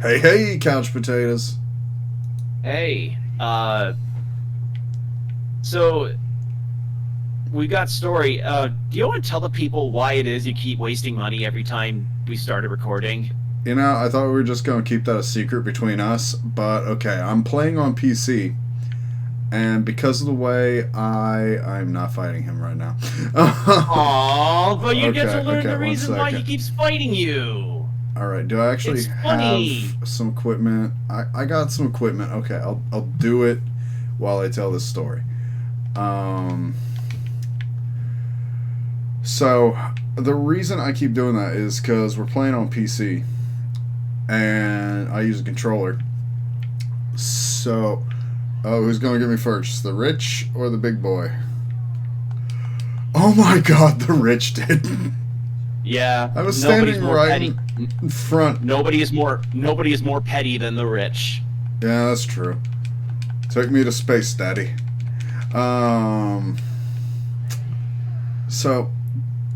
Hey, hey, couch potatoes. Hey, so we got story. Do you want to tell the people why it is you keep wasting money every time we started recording? You know, I thought we were just going to keep that a secret between us, but okay, I'm playing on PC, and because of the way I'm not fighting him right now. Aw, but you get to Okay, learn okay, the one reason why he second. keeps fighting you. Alright, do I actually It's have funny. some equipment? I got some equipment. Okay, I'll do it while I tell this story. Um, so, the reason I keep doing that is because we're playing on PC, and I use a controller. So, oh, who's going to get me first? The rich or the big boy? Oh my god, the rich did. Yeah, I was nobody's standing more right petty. in front. Nobody is more petty than the rich. Yeah, that's true. Took me to space, daddy. Um, so,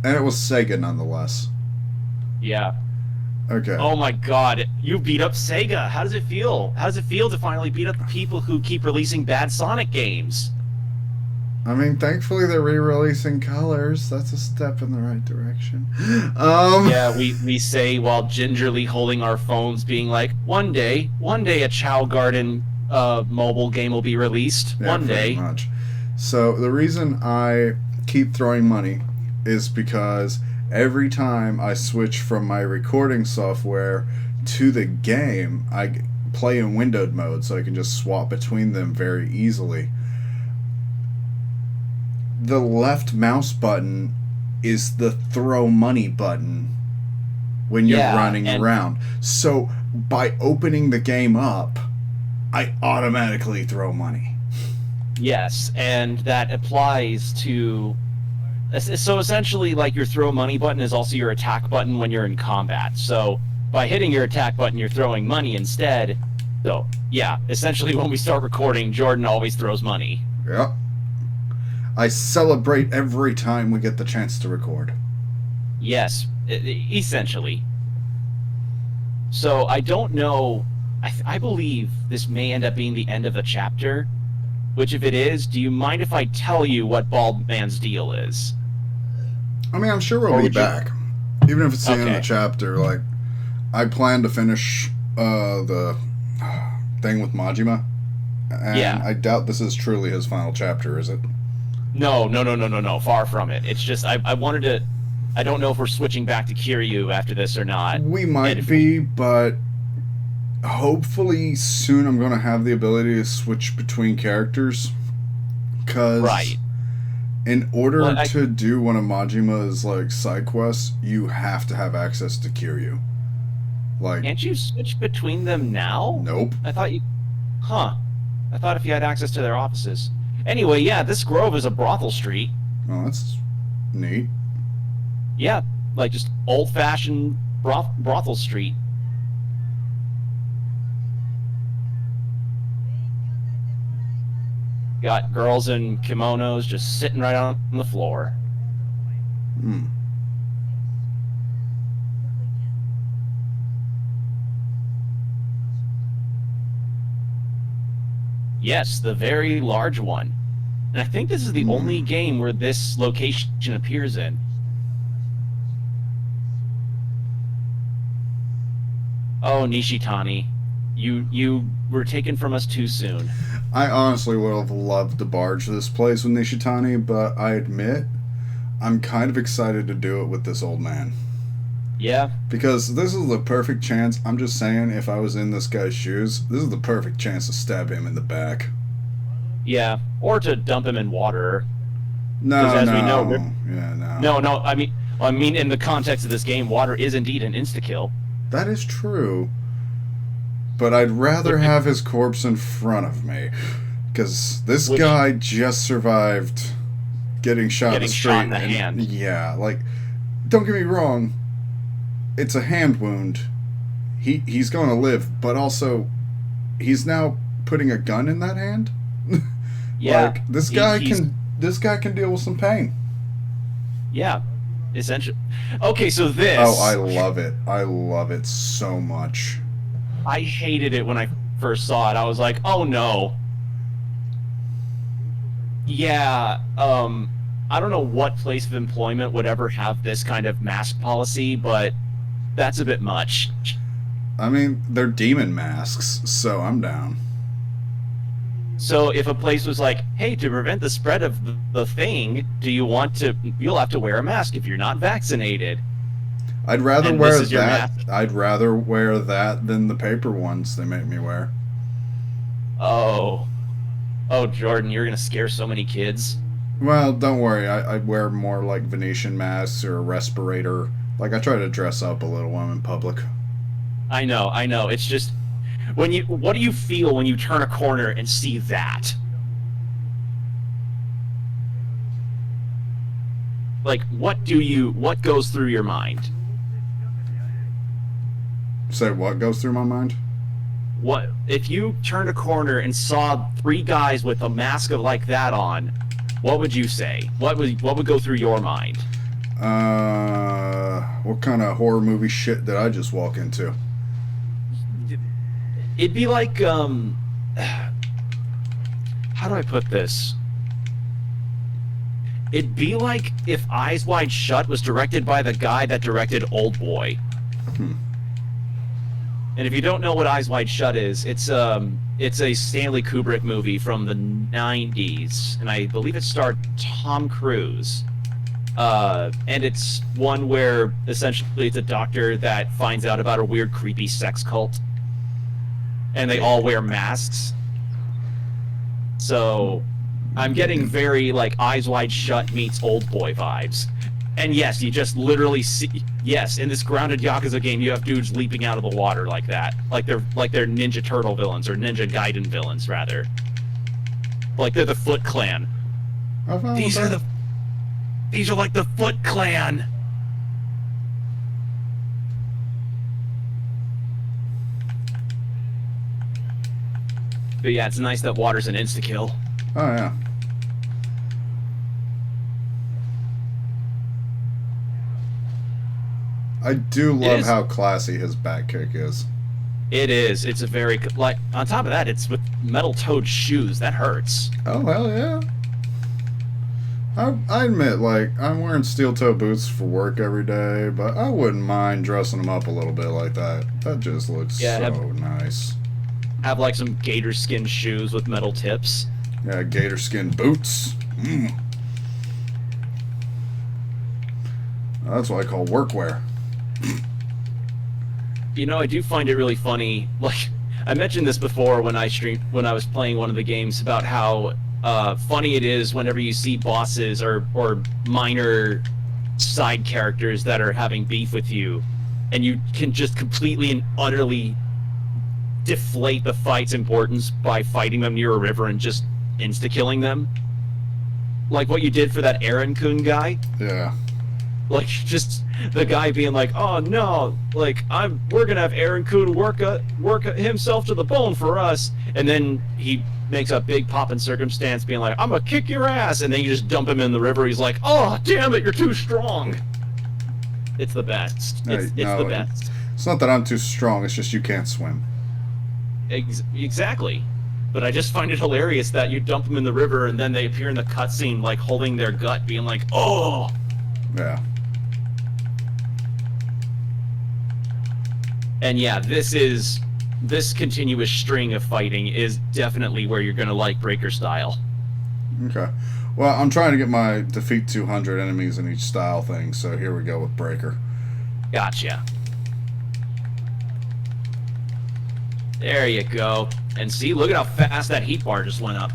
and it was Sega nonetheless. Yeah. Okay. Oh my God, you beat up Sega. How does it feel? How does it feel to finally beat up the people who keep releasing bad Sonic games? I mean, thankfully they're re-releasing Colors. That's a step in the right direction. Yeah, we say while gingerly holding our phones, being like, one day a Chow Garden mobile game will be released. Yeah, One pretty day. much. So the reason I keep throwing money is because every time I switch from my recording software to the game, I play in windowed mode, so I can just swap between them very easily. The left mouse button is the throw money button when you're Yeah, running and around. So by opening the game up, I automatically throw money. yes, and that applies to. So essentially, like your throw money button is also your attack button when you're in combat. So by hitting your attack button, you're throwing money instead. So yeah, essentially, when we start recording, Jordan always throws money. Yep. I celebrate every time we get the chance to record. Yes, essentially. So I don't know. I believe this may end up being the end of the chapter. Which, if it is, do you mind if I tell you what Bald Man's deal is? I mean, I'm sure we'll Or be would you? back. Even if it's the end of the Okay. chapter, like, I plan to finish the thing with Majima, and Yeah. I doubt this is truly his final chapter, is it? No, no, no, no, no, no. Far from it. It's just I wanted to. I don't know if we're switching back to Kiryu after this or not. We And might if we, be, but hopefully soon I'm going to have the ability to switch between characters. Because right. in Well, order to do one of Majima's like side quests, you have to have access to Kiryu. Like, can't you switch between them now? nope. I thought you. Huh. I thought if you had access to their offices. Anyway, yeah, this grove is a brothel street. Oh, that's neat. Yeah, like just old-fashioned brothel street. Got girls in kimonos just sitting right on the floor. Hmm. Yes, the very large one. And I think this is the only Hmm. game where this location appears in. Oh, Nishitani, you were taken from us too soon. I honestly would have loved to barge this place with Nishitani, but I admit I'm kind of excited to do it with this old man. Yeah, Because this is the perfect chance. I'm just saying, if I was in this guy's shoes, this is the perfect chance to stab him in the back. yeah. Or to dump him in water, because No, as we know, no. Yeah, no. no, no. I mean, in the context of this game, water is indeed an insta kill. That is true. But I'd rather Which, have his corpse in front of me. Because this which guy just survived getting shot in the getting shot street. in the And hand. yeah, like, don't get me wrong, it's a hand wound. He's going to live, but also, he's now putting a gun in that hand? Yeah, Like, he's this guy can deal with some pain. yeah, essentially. Okay, so Oh, I this. love it. I love it so much. I hated it when I first saw it. I was like, oh no. Yeah, I don't know what place of employment would ever have this kind of mask policy, but that's a bit much. I mean, they're demon masks, so I'm down. So if a place was like, hey, to prevent the spread of the thing, do you want to, you'll have to wear a mask if you're not vaccinated. I'd rather And wear this is your that. mask. I'd rather wear that than the paper ones they make me wear. Oh, oh, Jordan, you're gonna scare so many kids. Well, don't worry. I wear more like Venetian masks or a respirator. Like, I try to dress up a little when I'm in public. I know, I know. It's just when you, what do you feel when you turn a corner and see that? Like, what goes through your mind? Say what goes through my mind? What if you turned a corner and saw three guys with a mask of like that on? What would you say? What would go through your mind? What kind of horror movie shit did I just walk into? It'd be like how do I put this? It'd be like if Eyes Wide Shut was directed by the guy that directed Old Boy. Hmm. And if you don't know what Eyes Wide Shut is, it's a Stanley Kubrick movie from the 90s, and I believe it starred Tom Cruise. And it's one where essentially it's a doctor that finds out about a weird, creepy sex cult, and they all wear masks. So I'm getting very like Eyes Wide Shut meets Old Boy vibes. And yes, you just literally see, yes, in this grounded Yakuza game, you have dudes leaping out of the water like that, like they're Ninja Turtle villains or Ninja Gaiden villains rather. Like they're the Foot Clan. These are like the Foot Clan. But yeah, it's nice that water's an insta-kill. Oh yeah. I do love how classy his back kick is. It is. It's a very like. On top of that, it's with metal-toed shoes. That hurts. Oh hell yeah. I admit, like, I'm wearing steel-toe boots for work every day, but I wouldn't mind dressing them up a little bit like that. That just looks so nice. Have like some gator skin shoes with metal tips. Yeah, gator skin boots. That's what I call workwear. You know, I do find it really funny. Like, I mentioned this before when I was playing one of the games about how funny it is whenever you see bosses or minor side characters that are having beef with you, and you can just completely and utterly deflate the fight's importance by fighting them near a river and just insta-killing them. Like what you did for that Aaron Kun guy. Yeah. Like, just the guy being like, oh no, like, we're gonna have Aaron Kun work himself to the bone for us, and then he makes a big poppin' circumstance being like, I'm gonna kick your ass, and then you just dump him in the river. He's like, oh damn it, you're too strong. It's the best. It's the best. It's not that I'm too strong, it's just you can't swim. Exactly. But I just find it hilarious that you dump them in the river and then they appear in the cutscene like holding their gut, being like, oh. Yeah. And yeah, this continuous string of fighting is definitely where you're gonna like Breaker style. Okay. Well, I'm trying to get my defeat 200 enemies in each style thing, so here we go with Breaker. Gotcha. There you go. And see, look at how fast that heat bar just went up.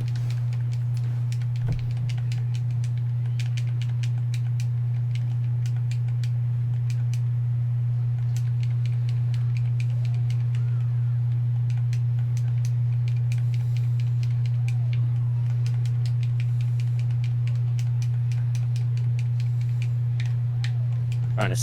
Trying to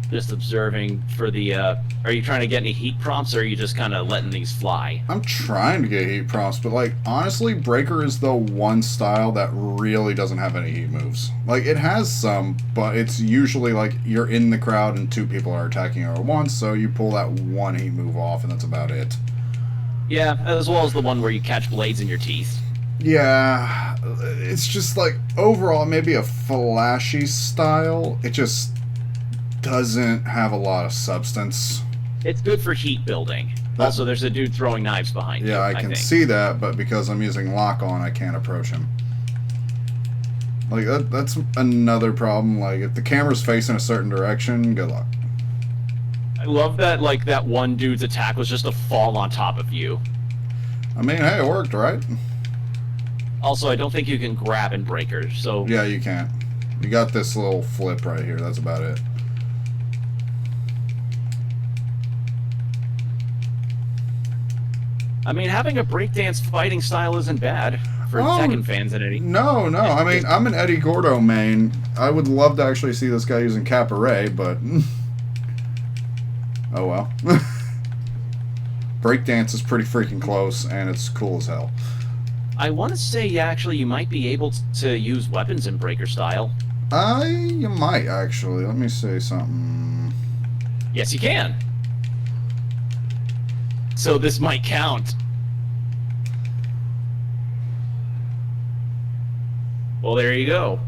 Just observing for the. Are you trying to get any heat prompts, or are you just kind of letting these fly? I'm trying to get heat prompts, but like honestly, Breaker is the one style that really doesn't have any heat moves. Like it has some, but it's usually like you're in the crowd and two people are attacking you at once, so you pull that one heat move off, and that's about it. Yeah, as well as the one where you catch blades in your teeth. Yeah, it's just like overall maybe a flashy style. It just doesn't have a lot of substance. It's good for heat building. Also, there's a dude throwing knives behind you. Yeah, I can see that, but because I'm using lock on, I can't approach him. Like that's another problem. Like if the camera's facing a certain direction, good luck. I love that. Like that one dude's attack was just to fall on top of you. I mean, hey, it worked, right? Also, I don't think you can grab in Breaker, so... Yeah, you can't. You got this little flip right here, that's about it. I mean, having a breakdance fighting style isn't bad for Tekken fans at any... No, I mean, I'm an Eddie Gordo main. I would love to actually see this guy using Cabaret, but... oh well. Breakdance is pretty freaking close, and it's cool as hell. I want to say, actually, you might be able to use weapons in Breaker style. You might, actually. Let me say something. Yes, you can. So this might count. Well, there you go.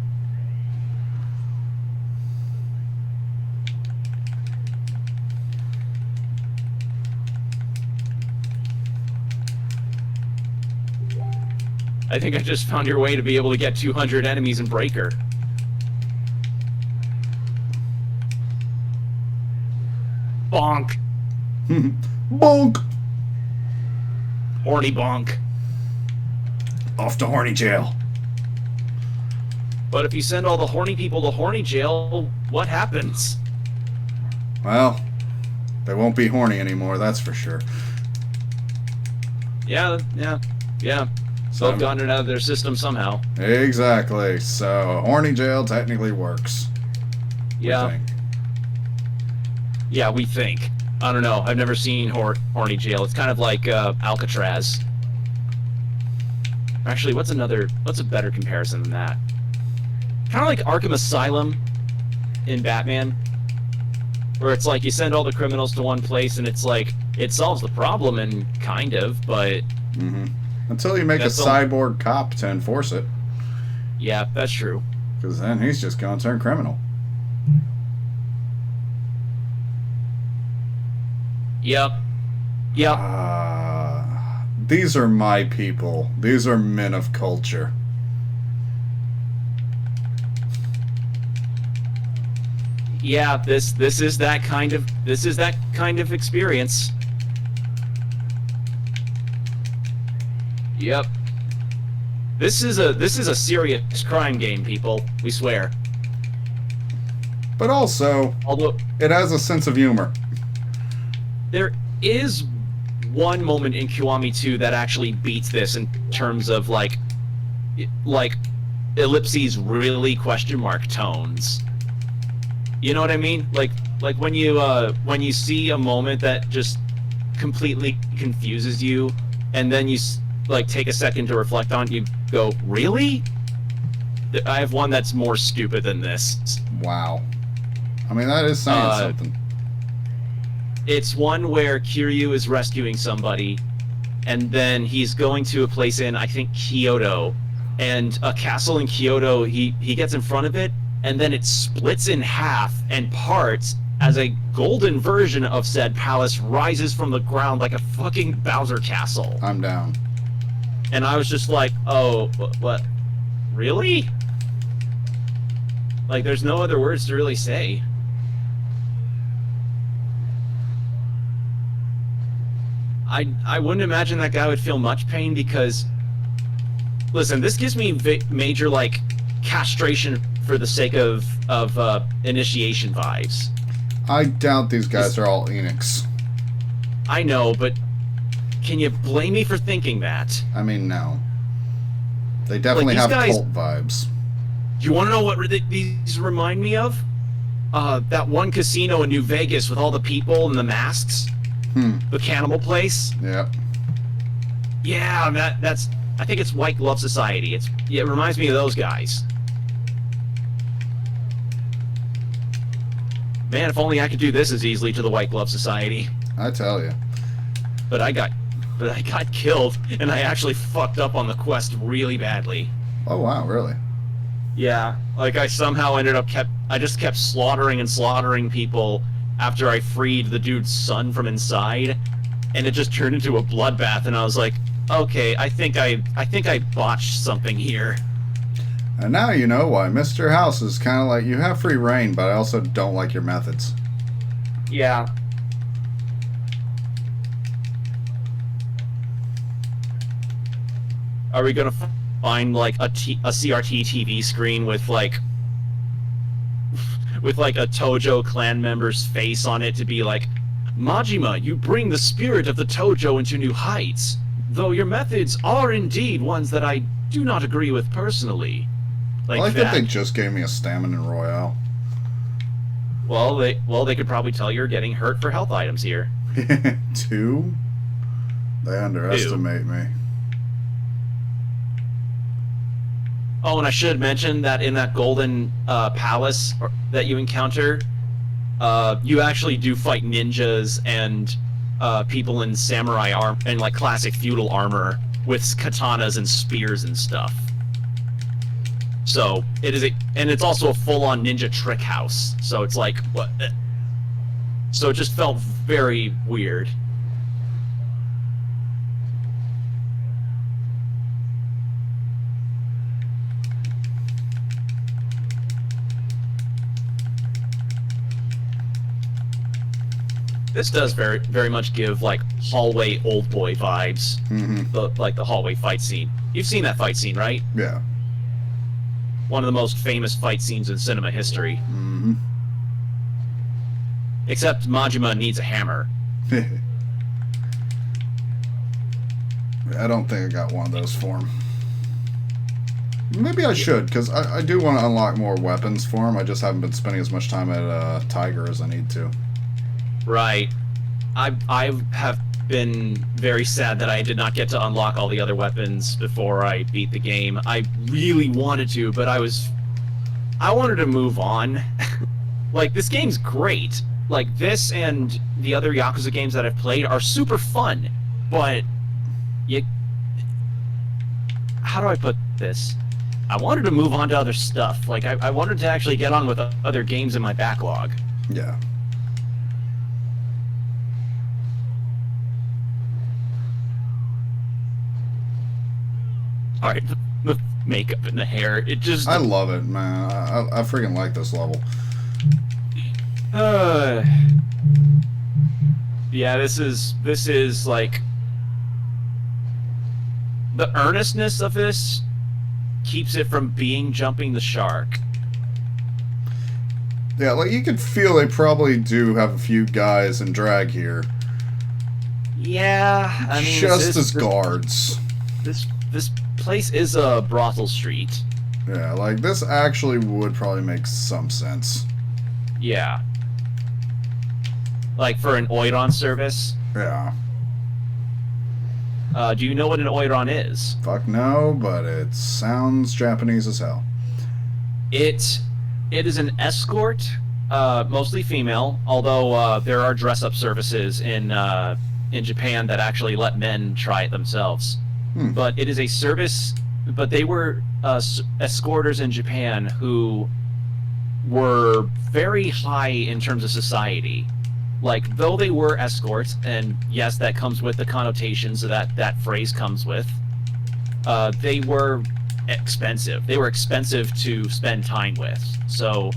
I think I just found your way to be able to get 200 enemies in Breaker. Bonk. Bonk! Horny bonk. Off to horny jail. But if you send all the horny people to horny jail, what happens? Well, they won't be horny anymore, that's for sure. Yeah. So I've gotten it out of their system somehow. Exactly. So, horny jail technically works. Yeah. Yeah, we think. I don't know. I've never seen horny jail. It's kind of like Alcatraz. Actually, what's a better comparison than that? Kind of like Arkham Asylum in Batman, where it's like you send all the criminals to one place and it's like it solves the problem and kind of, but until you make a cyborg cop to enforce it. Yeah, that's true. Because then he's just going to turn criminal. Yep. These are my people. These are men of culture. Yeah, this is that kind of experience. Yep. This is a serious crime game, people. We swear. But also, although it has a sense of humor. There is one moment in Kiwami 2 that actually beats this in terms of like ellipses really question mark tones. You know what I mean? Like when you see a moment that just completely confuses you, and then you like take a second to reflect on it, you go, really? I have one that's more stupid than this. Wow. I mean, that is saying something. It's one where Kiryu is rescuing somebody, and then he's going to a place in, I think, Kyoto, and a castle in Kyoto, he gets in front of it, and then it splits in half and parts as a golden version of said palace rises from the ground like a fucking Bowser castle. I'm down. And I was just like, oh, what? Really? Like, there's no other words to really say. I wouldn't imagine that guy would feel much pain because, listen, this gives me major, like, castration for the sake of initiation vibes. I doubt these guys are all Enix. I know, but can you blame me for thinking that? I mean, no. They definitely have cult vibes. Do you want to know what these remind me of? that one casino in New Vegas with all the people and the masks, the cannibal place. Yeah. Yeah, that's. I think it's White Glove Society. It reminds me of those guys. Man, if only I could do this as easily to the White Glove Society. I tell you. But I got killed, and I actually fucked up on the quest really badly. Oh wow, really? Yeah, like I somehow I just kept slaughtering and slaughtering people after I freed the dude's son from inside, and it just turned into a bloodbath, and I was like, okay, I think I botched something here. And now you know why Mr. House is kind of like, you have free reign, but I also don't like your methods. Yeah. Are we gonna find like a CRT TV screen with like a Tojo clan member's face on it to be like, Majima, you bring the spirit of the Tojo into new heights, though your methods are indeed ones that I do not agree with personally. Like I like that that. they just gave me a stamina royale. Well, they could probably tell you're getting hurt for health items here. 2? They underestimate me. Oh, and I should mention that in that golden palace that you encounter, you actually do fight ninjas and people in samurai armor and like classic feudal armor with katanas and spears and stuff. So it is and it's also a full-on ninja trick house. So it's like what? So it just felt very weird. This does very, very much give like hallway old boy vibes. Like the hallway fight scene. You've seen that fight scene, right? Yeah. One of the most famous fight scenes in cinema history. Except Majima needs a hammer. I don't think I got one of those for him. Maybe I should, because I do want to unlock more weapons for him. I just haven't been spending as much time at Tiger as I need to. Right. I have been very sad that I did not get to unlock all the other weapons before I beat the game. I really wanted to, but I wanted to move on. Like, this game's great. Like, this and the other Yakuza games that I've played are super fun, but how do I put this? I wanted to move on to other stuff. Like, I wanted to actually get on with other games in my backlog. Yeah. Alright, the makeup and the hair, it just... I love it, man. I freaking like this level. Yeah, this is like... The earnestness of this keeps it from being jumping the shark. Yeah, like, you could feel they probably do have a few guys in drag here. Yeah, I mean... Just as guards. This place is a brothel street. Yeah, like, this actually would probably make some sense. Yeah. Like, for an Oiron service? Yeah. Do you know what an Oiron is? Fuck no, but it sounds Japanese as hell. It is an escort, mostly female, although there are dress-up services in Japan that actually let men try it themselves. But it is a service, but they were escorters in Japan who were very high in terms of society. Like, though they were escorts, and yes, that comes with the connotations that phrase comes with, they were expensive. They were expensive to spend time with. So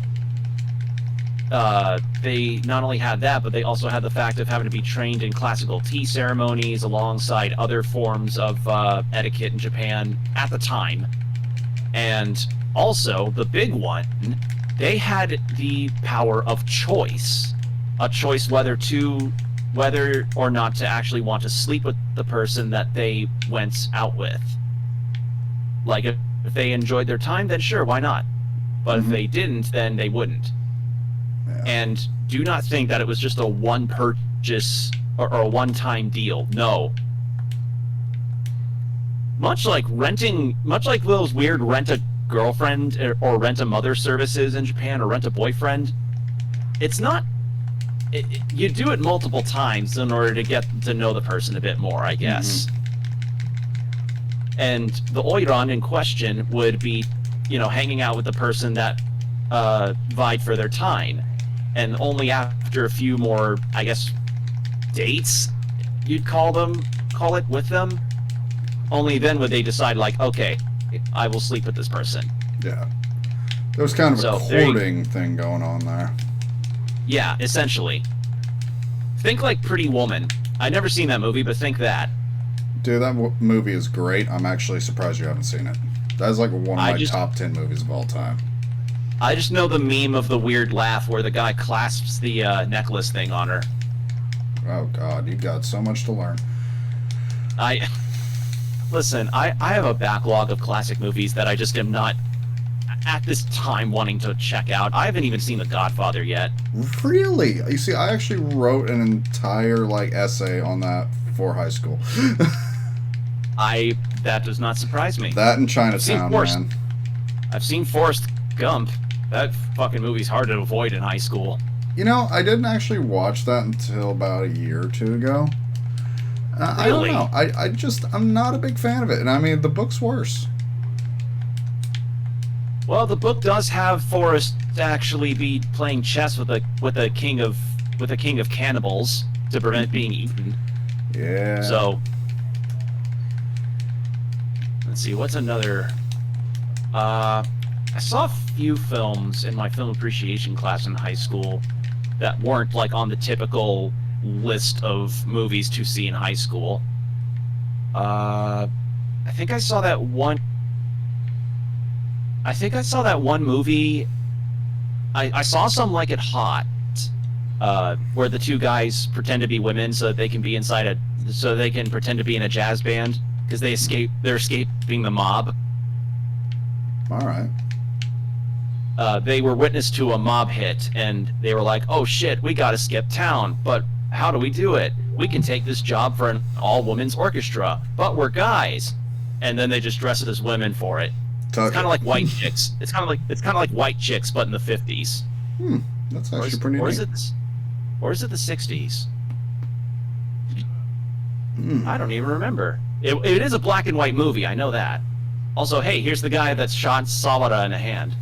they not only had that, but they also had the fact of having to be trained in classical tea ceremonies alongside other forms of etiquette in Japan at the time. And also, the big one, they had the power of choice. A choice whether or not to actually want to sleep with the person that they went out with. Like, if they enjoyed their time, then sure, why not? But if they didn't, then they wouldn't. Yeah. And do not think that it was just a one purchase or a one-time deal. No. Much like those weird rent a girlfriend or rent a mother services in Japan or rent a boyfriend, it's not. You do it multiple times in order to get to know the person a bit more, I guess. And the oiran in question would be, hanging out with the person that vied for their time. And only after a few more, I guess, dates, you'd call it with them. Only then would they decide, like, okay, I will sleep with this person. Yeah. There was kind of So, a courting thing going on there. Yeah, essentially. Think like Pretty Woman. I've never seen that movie, but think that. Dude, that movie is great. I'm actually surprised you haven't seen it. That is like one of my top 10 movies of all time. I just know the meme of the weird laugh where the guy clasps the necklace thing on her. Oh, God. You've got so much to learn. Listen, I have a backlog of classic movies that I just am not, at this time, wanting to check out. I haven't even seen The Godfather yet. Really? You see, I actually wrote an entire, essay on that for high school. That does not surprise me. That and Chinatown, man. I've seen Forrest Gump. That fucking movie's hard to avoid in high school. I didn't actually watch that until about a year or two ago. Really? I don't know. I'm not a big fan of it. And I mean, the book's worse. Well, the book does have Forrest actually be playing chess with a king of cannibals to prevent being eaten. Yeah. So, let's see, what's another... I saw a few films in my film appreciation class in high school that weren't, on the typical list of movies to see in high school. I think I saw that one movie. I saw some Like It Hot, where the two guys pretend to be women so that they can be so they can pretend to be in a jazz band because they're escaping the mob. All right. They were witness to a mob hit, and they were like, "Oh shit, we gotta skip town, but how do we do it? We can take this job for an all-women's orchestra, but we're guys." And then they just dress it as women for it. It's kind of like White Chicks. It's kind of like White Chicks, but in the 50s. That's actually pretty neat. Or is it the 60s? I don't even remember. It is a black and white movie, I know that. Also, hey, here's the guy that shot Sawada in the hand.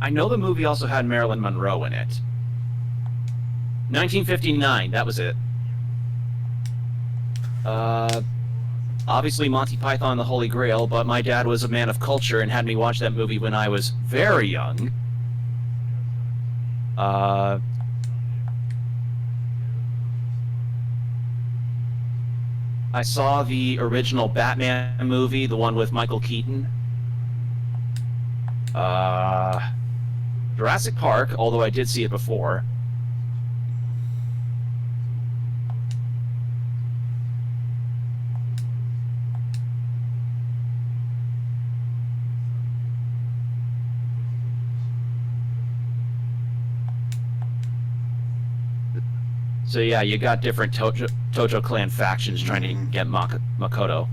I know the movie also had Marilyn Monroe in it. 1959, that was it. Obviously Monty Python and the Holy Grail, but my dad was a man of culture and had me watch that movie when I was very young. I saw the original Batman movie, the one with Michael Keaton. Jurassic Park, although I did see it before. So yeah, you got different Tojo clan factions trying to get Makoto.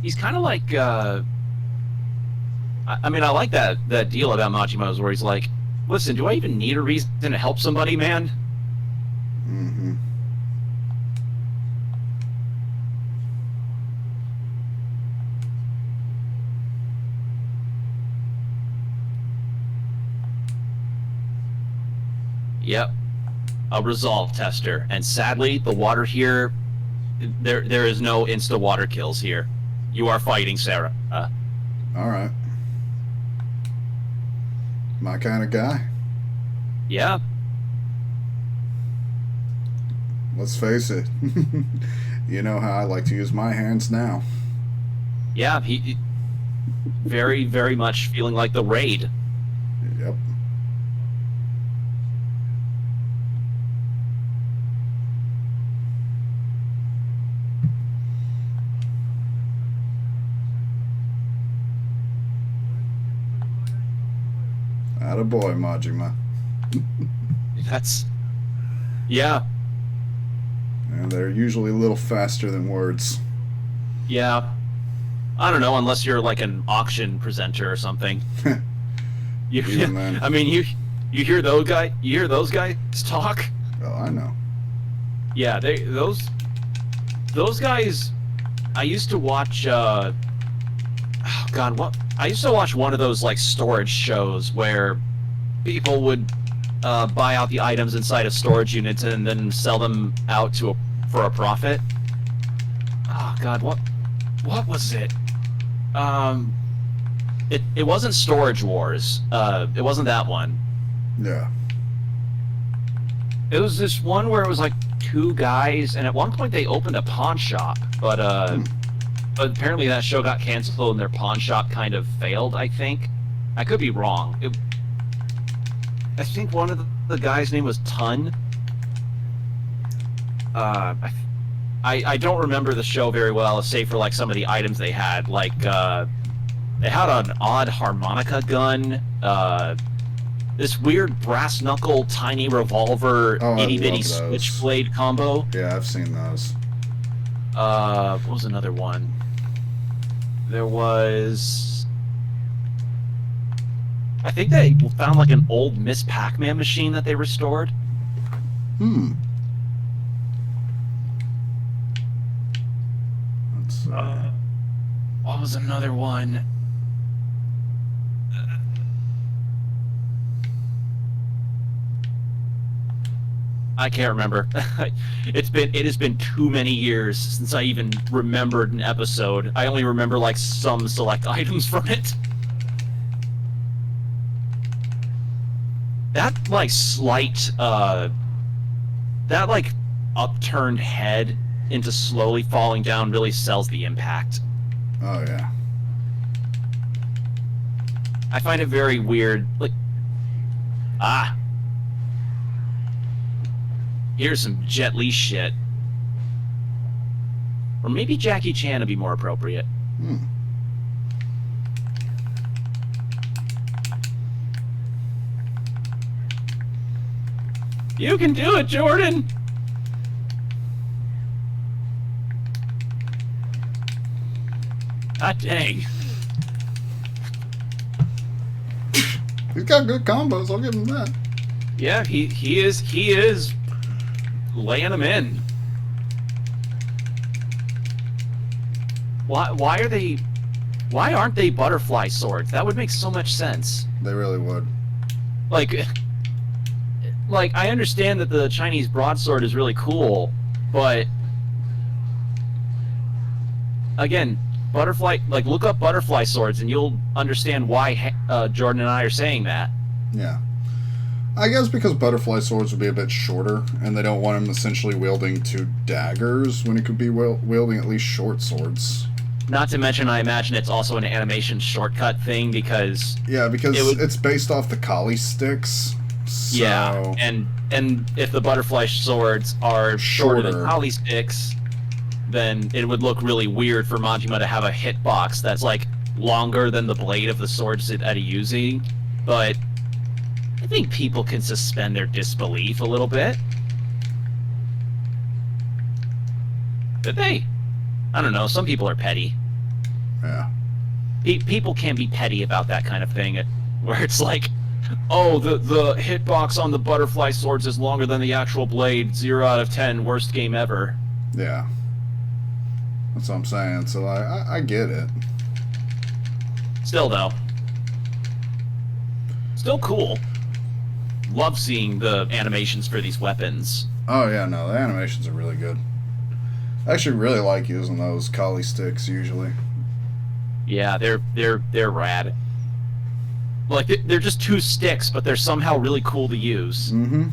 He's kind of like, I mean, I like that deal about Majimo's where he's like, listen, do I even need a reason to help somebody, man? Mm-hmm. Yep. A resolve tester. And sadly, the water here, there is no insta water kills here. You are fighting Sarah. Alright. My kind of guy. Yeah. Let's face it. You know how I like to use my hands now. Yeah, he very, very much feeling like the raid. Yep. Attaboy, Majima. That's... Yeah. And they're usually a little faster than words. Yeah. I don't know, unless you're like an auction presenter or something. Even then. I mean, you hear those guys talk? Oh, I know. Yeah, those guys. I used to watch. Oh God, what? I used to watch one of those like storage shows where people would buy out the items inside of storage units and then sell them out for a profit. Oh God, what was it? It wasn't Storage Wars. It wasn't that one. Yeah. It was this one where it was like two guys, and at one point they opened a pawn shop, but apparently that show got canceled and their pawn shop kind of failed, I think. I could be wrong. I think one of the guys' name was Tun. I don't remember the show very well, save for like some of the items they had. Like they had an odd harmonica gun, this weird brass knuckle tiny revolver itty bitty switchblade combo. Yeah, I've seen those. What was another one? There was... I think they found like an old Miss Pac-Man machine that they restored. Hmm. Let's What was another one? I can't remember. It has been too many years since I even remembered an episode. I only remember like some select items from it. That like slight that like upturned head into slowly falling down really sells the impact. Oh yeah. I find it very weird. Like, here's some Jet Li shit. Or maybe Jackie Chan would be more appropriate. Hmm. You can do it, Jordan! God dang. He's got good combos, I'll give him that. Yeah, he is laying them in. Why aren't they butterfly swords? That would make so much sense. They really would. Like I understand that the Chinese broadsword is really cool, but again, butterfly, like look up butterfly swords and you'll understand why Jordan and I are saying that. Yeah. I guess because butterfly swords would be a bit shorter, and they don't want him essentially wielding two daggers when he could be wielding at least short swords. Not to mention, I imagine it's also an animation shortcut thing because... Yeah, because it's based off the Kali sticks. So... Yeah, and if the butterfly swords are shorter than Kali sticks, then it would look really weird for Majima to have a hitbox that's like longer than the blade of the swords that he's using. But I think people can suspend their disbelief a little bit. But I don't know, some people are petty. Yeah. People can be petty about that kind of thing, where it's like, oh, the hitbox on the butterfly swords is longer than the actual blade, 0 out of 10, worst game ever. Yeah. That's what I'm saying, so I get it. Still, though. Still cool. love seeing the animations for these weapons. Oh yeah, no, the animations are really good. I actually really like using those collie sticks usually. Yeah, they're rad. Like they're just two sticks, but they're somehow really cool to use. Mm-hmm.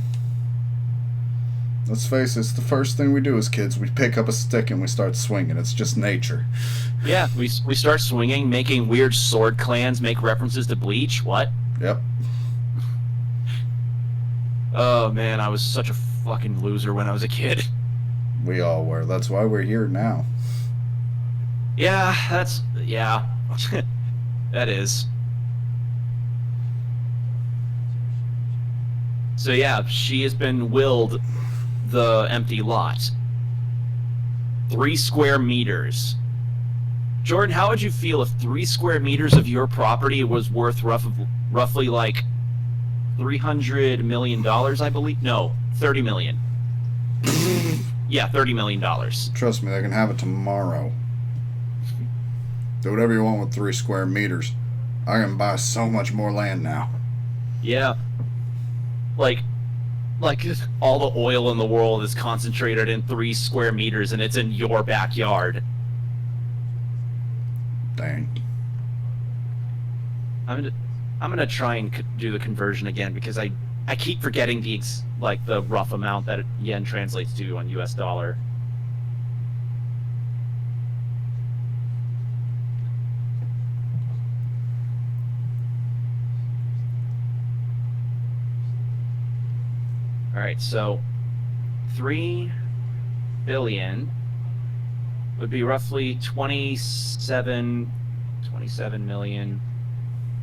Let's face it, it's the first thing we do as kids. We pick up a stick and we start swinging. It's just nature. Yeah, we start swinging, making weird sword clans, make references to Bleach. What? Yep. Oh man, I was such a fucking loser when I was a kid. We all were. That's why we're here now. Yeah, yeah. That is. So yeah, she has been willed the empty lot. 3 square meters. Jordan, how would you feel if 3 square meters of your property was worth roughly like $300 million, I believe? No, 30 million. Yeah, $30 million. Trust me, they can have it tomorrow. Do whatever you want with 3 square meters. I can buy so much more land now. Yeah. Like all the oil in the world is concentrated in 3 square meters and it's in your backyard. Dang. I'm gonna try and do the conversion again because I keep forgetting the rough amount that yen translates to on US dollar. All right, so 3 billion would be roughly 27 million.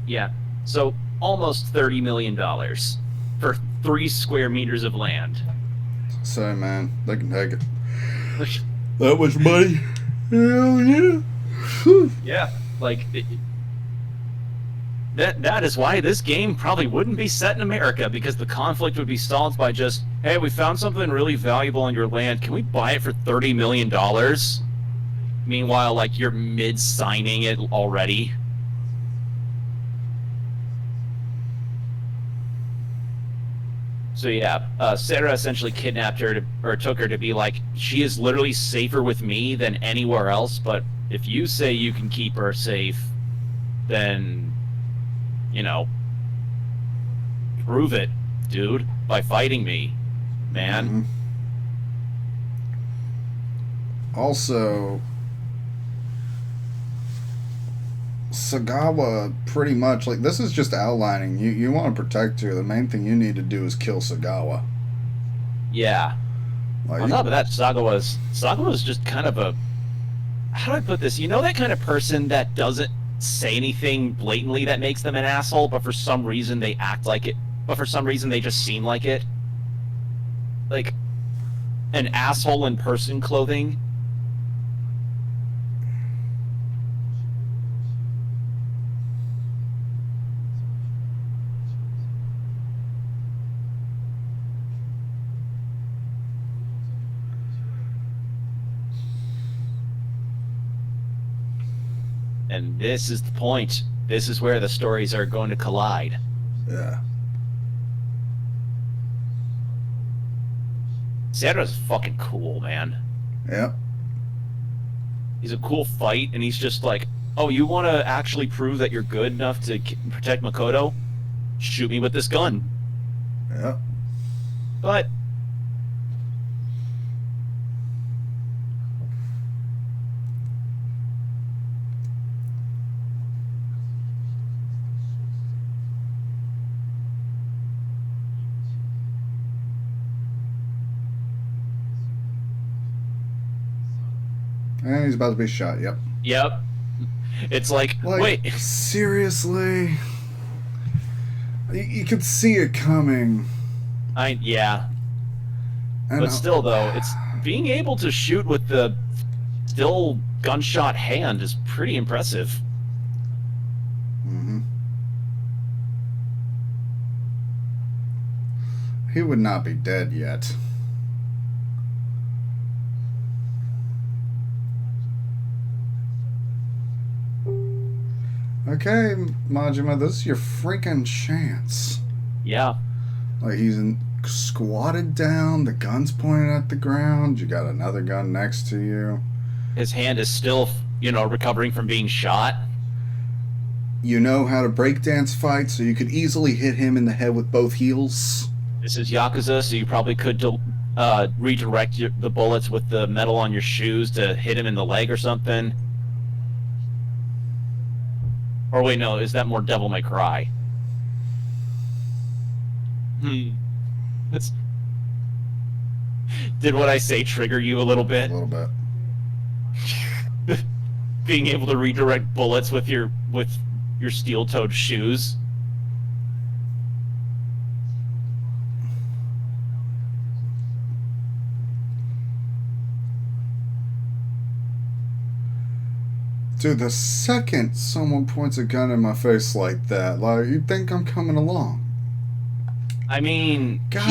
Yeah, so almost $30 million for 3 square meters of land. Say, man, they can take it. That much money? Hell yeah. Yeah, like that is why this game probably wouldn't be set in America, because the conflict would be solved by just, hey, we found something really valuable on your land. Can we buy it for $30 million? Meanwhile, like, you're mid-signing it already. So yeah, Sarah essentially kidnapped her or took her to be like, she is literally safer with me than anywhere else, but if you say you can keep her safe, then, you know, prove it, dude, by fighting me, man. Mm-hmm. Also, Sagawa pretty much, like, this is just outlining. You want to protect her. The main thing you need to do is kill Sagawa. Yeah. Like, On top of that, Sagawa's just kind of a, how do I put this? You know that kind of person that doesn't say anything blatantly that makes them an asshole, but for some reason they act like it, but for some reason they just seem like it? Like, an asshole in person clothing. And this is the point. This is where the stories are going to collide. yeah. Sarah's fucking cool, man. Yep. He's a cool fight, and he's just like, oh, you want to actually prove that you're good enough to protect Makoto? Shoot me with this gun. Yep. But And he's about to be shot. Yep. yep. It's like wait. Seriously? You could see it coming. Yeah. And But still, though, it's being able to shoot with the still gunshot hand is pretty impressive. Mm-hmm. He would not be dead yet. Okay, Majima, this is your freaking chance. Yeah. Like he's squatted down, the gun's pointed at the ground, you got another gun next to you. His hand is still, recovering from being shot. You know how to breakdance fight, so you could easily hit him in the head with both heels. This is Yakuza, so you probably could redirect the bullets with the metal on your shoes to hit him in the leg or something. Or wait, no, is that more Devil May Cry? That's... Did what I say trigger you a little bit? A little bit. Being able to redirect bullets with your steel-toed shoes. Dude, the second someone points a gun in my face like that, like, you think I'm coming along. I mean, God.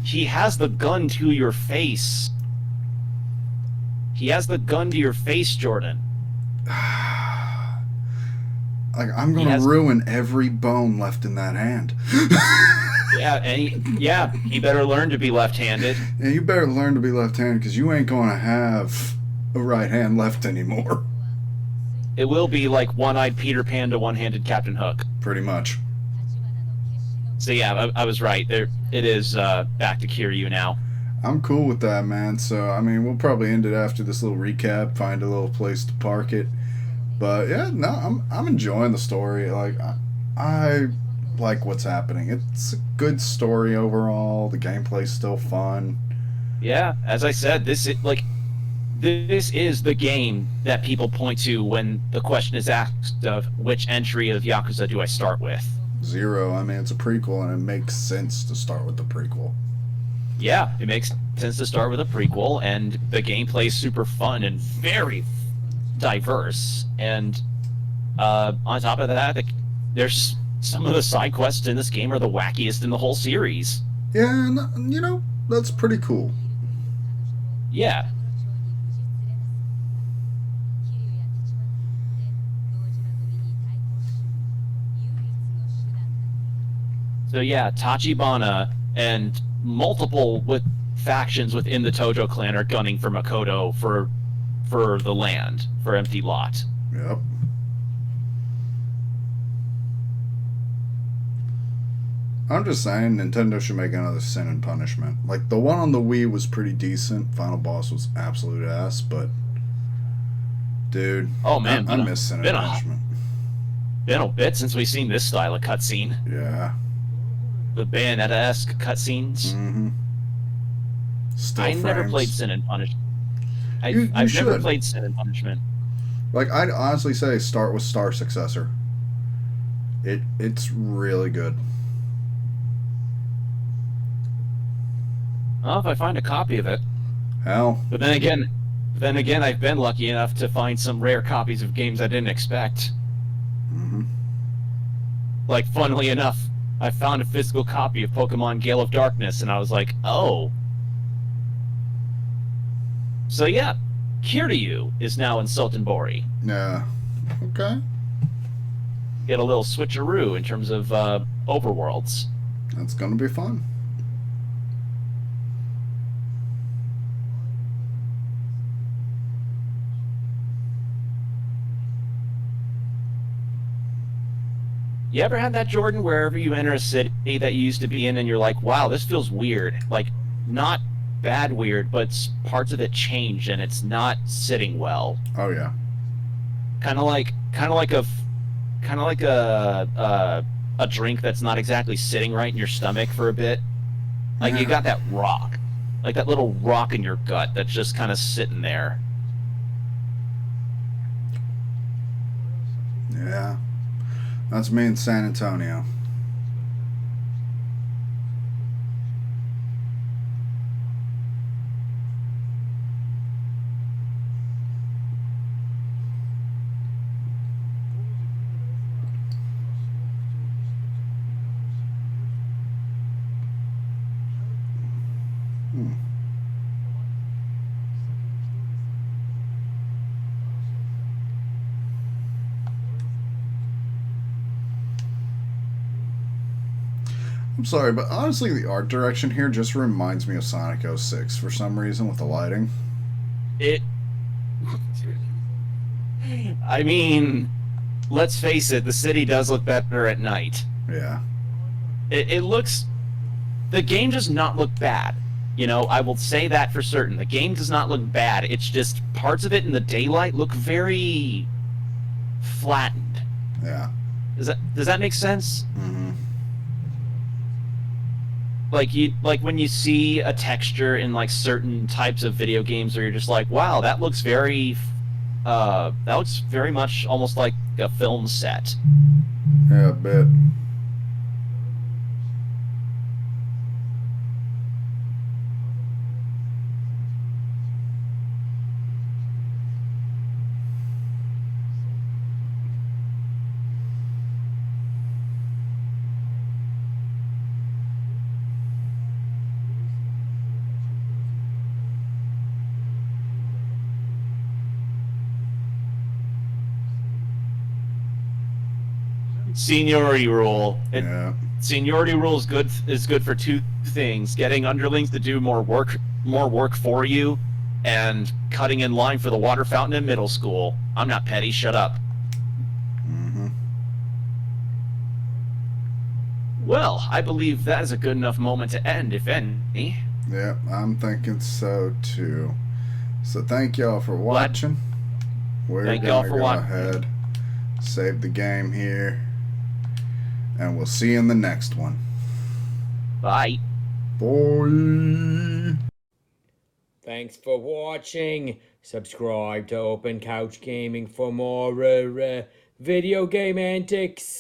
he has the gun to your face. He has the gun to your face, Jordan. Like, I'm gonna ruin every bone left in that hand. He better learn to be left-handed. Yeah, you better learn to be left-handed, because you ain't gonna have a right hand left anymore. It will be like one-eyed Peter Pan to one-handed Captain Hook. Pretty much. So yeah, I was right. There, it is back to Kiryu now. I'm cool with that, man. So, I mean, we'll probably end it after this little recap, find a little place to park it. But yeah, no, I'm enjoying the story. Like, I like what's happening. It's a good story overall. The gameplay's still fun. Yeah, as I said, this is the game that people point to when the question is asked of which entry of Yakuza do I start with. 0. I mean, it's a prequel, and it makes sense to start with the prequel. Yeah, it makes sense to start with a prequel, and the gameplay is super fun and very diverse. And on top of that, there's some of the side quests in this game are the wackiest in the whole series. Yeah, and, that's pretty cool. Yeah. So yeah, Tachibana and multiple factions within the Tojo clan are gunning for Makoto for the land, for Empty Lot. Yep. I'm just saying, Nintendo should make another Sin and Punishment. Like, the one on the Wii was pretty decent. Final boss was absolute ass, but... Dude, oh man, I miss Sin and Punishment. Been a bit since we've seen this style of cutscene. Yeah. The Bayonetta-esque cutscenes. Mm-hmm. Still frames. Never played Sin and Punishment. I've never played Sin and Punishment. Like, I'd honestly say start with Star Successor. It's really good. Well, if I find a copy of it. Hell. But then again, I've been lucky enough to find some rare copies of games I didn't expect. Mm-hmm. Like, funnily enough, I found a physical copy of Pokemon Gale of Darkness, and I was like, oh. So yeah, Kiryu is now in Sotenbori. Yeah. Okay. Get a little switcheroo in terms of overworlds. That's gonna be fun. You ever had that, Jordan, wherever you enter a city that you used to be in and you're like, wow, this feels weird. Like, not bad weird, but parts of it changed and it's not sitting well. Oh yeah. Kind of like a drink that's not exactly sitting right in your stomach for a bit. Like, you got that rock. Like that little rock in your gut that's just kind of sitting there. Yeah. That's me in San Antonio. I'm sorry, but honestly, the art direction here just reminds me of Sonic 06 for some reason with the lighting. It. I mean, let's face it, the city does look better at night. Yeah. It looks. The game does not look bad. You know, I will say that for certain. The game does not look bad. It's just parts of it in the daylight look very flattened. Yeah. Does that make sense? Mm-hmm. Like when you see a texture in like certain types of video games where you're just like, wow, that looks very much almost like a film set. Yeah, a bit. Seniority rule. Yeah. Seniority rule is good for two things: getting underlings to do more work for you, and cutting in line for the water fountain in middle school. I'm not petty. Shut up. Mm-hmm. Well, I believe that is a good enough moment to end, if any. Yeah, I'm thinking so too. So thank y'all for Glad- watching. We're Thank y'all gonna for go watching. ahead, save the game here, and we'll see you in the next one. Bye. Boy. Thanks for watching. Subscribe to Open Couch Gaming for more video game antics.